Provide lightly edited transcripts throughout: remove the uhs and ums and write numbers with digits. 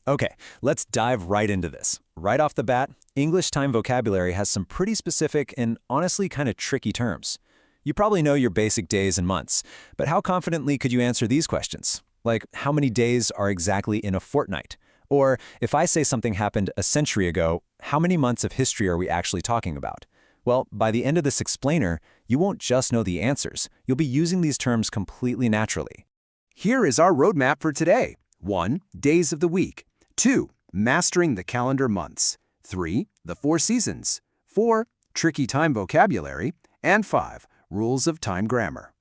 Okay, let's dive right into this. Right off the bat, English time vocabulary has some pretty specific and honestly kind of tricky terms. You probably know your basic days and months, but how confidently could you answer these questions? Like, how many days are exactly in a fortnight? Or, if I say something happened a century ago, how many months of history are we actually talking about? Well, by the end of this explainer, you won't just know the answers, you'll be using these terms completely naturally. Here is our roadmap for today. 1. Days of the week. 2. Mastering the calendar months. 3. The 4 seasons. 4. Tricky time vocabulary. And 5. Rules of time grammar.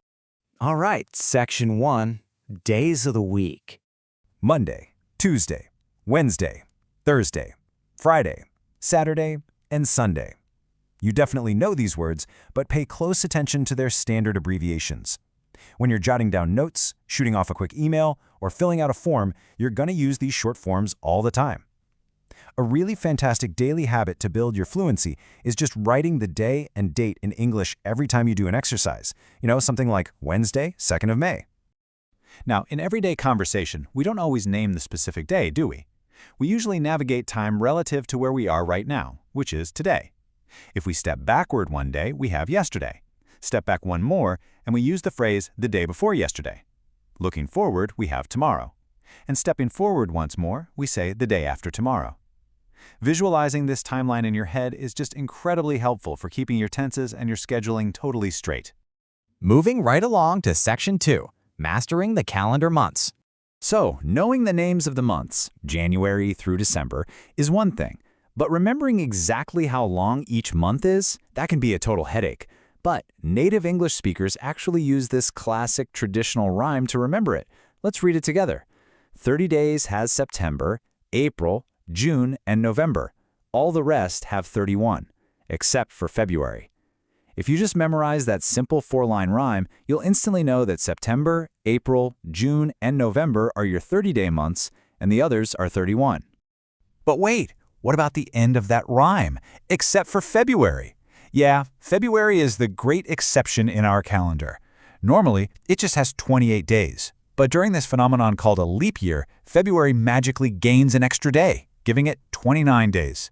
All right, section 1, days of the week. Monday, Tuesday, Wednesday, Thursday, Friday, Saturday, and Sunday. You definitely know these words, but pay close attention to their standard abbreviations. When you're jotting down notes, shooting off a quick email, or filling out a form, you're going to use these short forms all the time. A really fantastic daily habit to build your fluency is just writing the day and date in English every time you do an exercise. Something like Wednesday, 2nd of May. Now, in everyday conversation, we don't always name the specific day, do we? We usually navigate time relative to where we are right now, which is today. If we step backward one day, we have yesterday. Step back one more, and we use the phrase the day before yesterday. Looking forward, we have tomorrow. And stepping forward once more, we say the day after tomorrow. Visualizing this timeline in your head is just incredibly helpful for keeping your tenses and your scheduling totally straight. Moving right along to section 2, mastering the calendar months. So, knowing the names of the months, January through December, is one thing. But remembering exactly how long each month is, that can be a total headache. But native English speakers actually use this classic traditional rhyme to remember it. Let's read it together. 30 days has September, April, June, and November. All the rest have 31, except for February. If you just memorize that simple 4-line rhyme, you'll instantly know that September, April, June, and November are your 30-day months, and the others are 31. But wait, what about the end of that rhyme? Except for February. Yeah, February is the great exception in our calendar. Normally, it just has 28 days. But during this phenomenon called a leap year, February magically gains an extra day, giving it 29 days.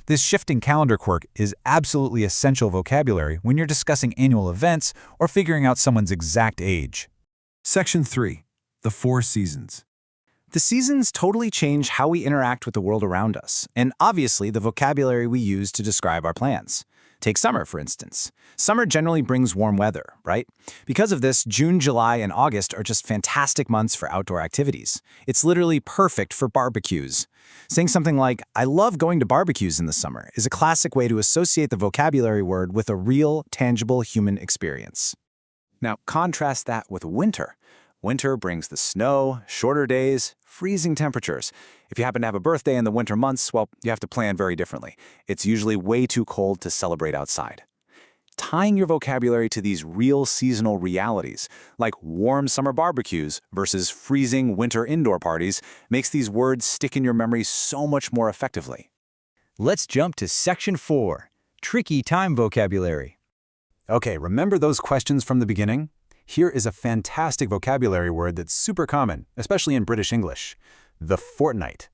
This shifting calendar quirk is absolutely essential vocabulary when you're discussing annual events or figuring out someone's exact age. Section 3. The 4 seasons. The seasons totally change how we interact with the world around us, and obviously the vocabulary we use to describe our plans. Take summer, for instance. Summer generally brings warm weather, right? Because of this, June, July, and August are just fantastic months for outdoor activities. It's literally perfect for barbecues. Saying something like, "I love going to barbecues in the summer," is a classic way to associate the vocabulary word with a real, tangible human experience. Now, contrast that with winter. Winter brings the snow, shorter days, freezing temperatures. If you happen to have a birthday in the winter months, well, you have to plan very differently. It's usually way too cold to celebrate outside. Tying your vocabulary to these real seasonal realities, like warm summer barbecues versus freezing winter indoor parties, makes these words stick in your memory so much more effectively. Let's jump to section 4, tricky time vocabulary. Okay, remember those questions from the beginning? Here is a fantastic vocabulary word that's super common, especially in British English: the fortnight.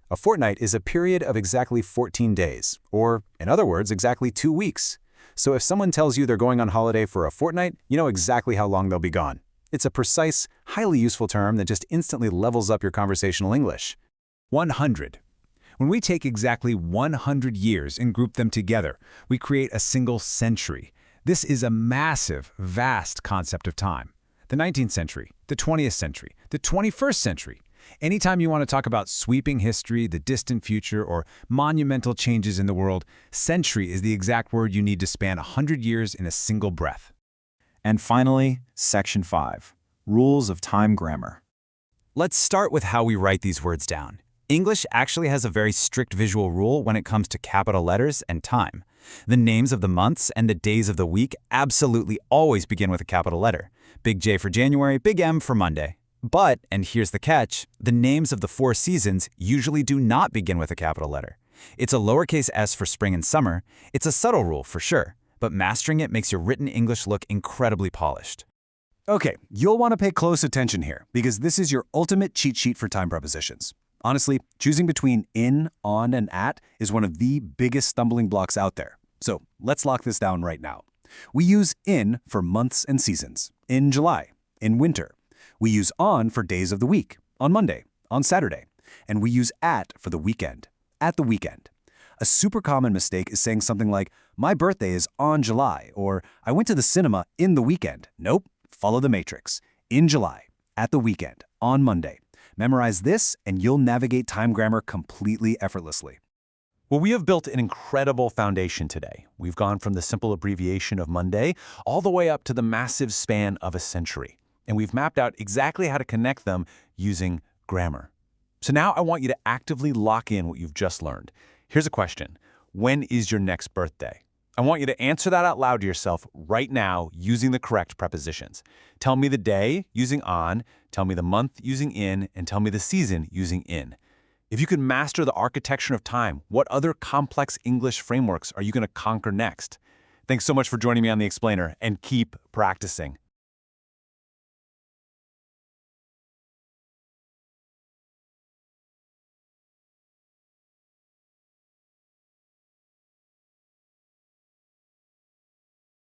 A fortnight is a period of exactly 14 days, or, in other words, exactly 2 weeks. So if someone tells you they're going on holiday for a fortnight, you know exactly how long they'll be gone. It's a precise, highly useful term that just instantly levels up your conversational English. 100. When we take exactly 100 years and group them together, we create a single century. This is a massive, vast concept of time. The 19th century, the 20th century, the 21st century. Anytime you want to talk about sweeping history, the distant future, or monumental changes in the world, century is the exact word you need to span 100 years in a single breath. And finally, section 5, rules of time grammar. Let's start with how we write these words down. English actually has a very strict visual rule when it comes to capital letters and time. The names of the months and the days of the week absolutely always begin with a capital letter. Big J for January, big M for Monday. But, and here's the catch, the names of the 4 seasons usually do not begin with a capital letter. It's a lowercase s for spring and summer. It's a subtle rule for sure, but mastering it makes your written English look incredibly polished. Okay, you'll want to pay close attention here, because this is your ultimate cheat sheet for time prepositions. Honestly, choosing between in, on, and at is one of the biggest stumbling blocks out there. So let's lock this down right now. We use in for months and seasons, in July, in winter. We use on for days of the week, on Monday, on Saturday. And we use at for the weekend, at the weekend. A super common mistake is saying something like, my birthday is on July, or I went to the cinema in the weekend. Nope, follow the matrix. In July, at the weekend, on Monday. Memorize this and you'll navigate time grammar completely effortlessly. Well, we have built an incredible foundation today. We've gone from the simple abbreviation of Monday all the way up to the massive span of a century. And we've mapped out exactly how to connect them using grammar. So now I want you to actively lock in what you've just learned. Here's a question. When is your next birthday? I want you to answer that out loud to yourself right now using the correct prepositions. Tell me the day using on, tell me the month using in, and tell me the season using in. If you can master the architecture of time, what other complex English frameworks are you going to conquer next? Thanks so much for joining me on The Explainer, and keep practicing.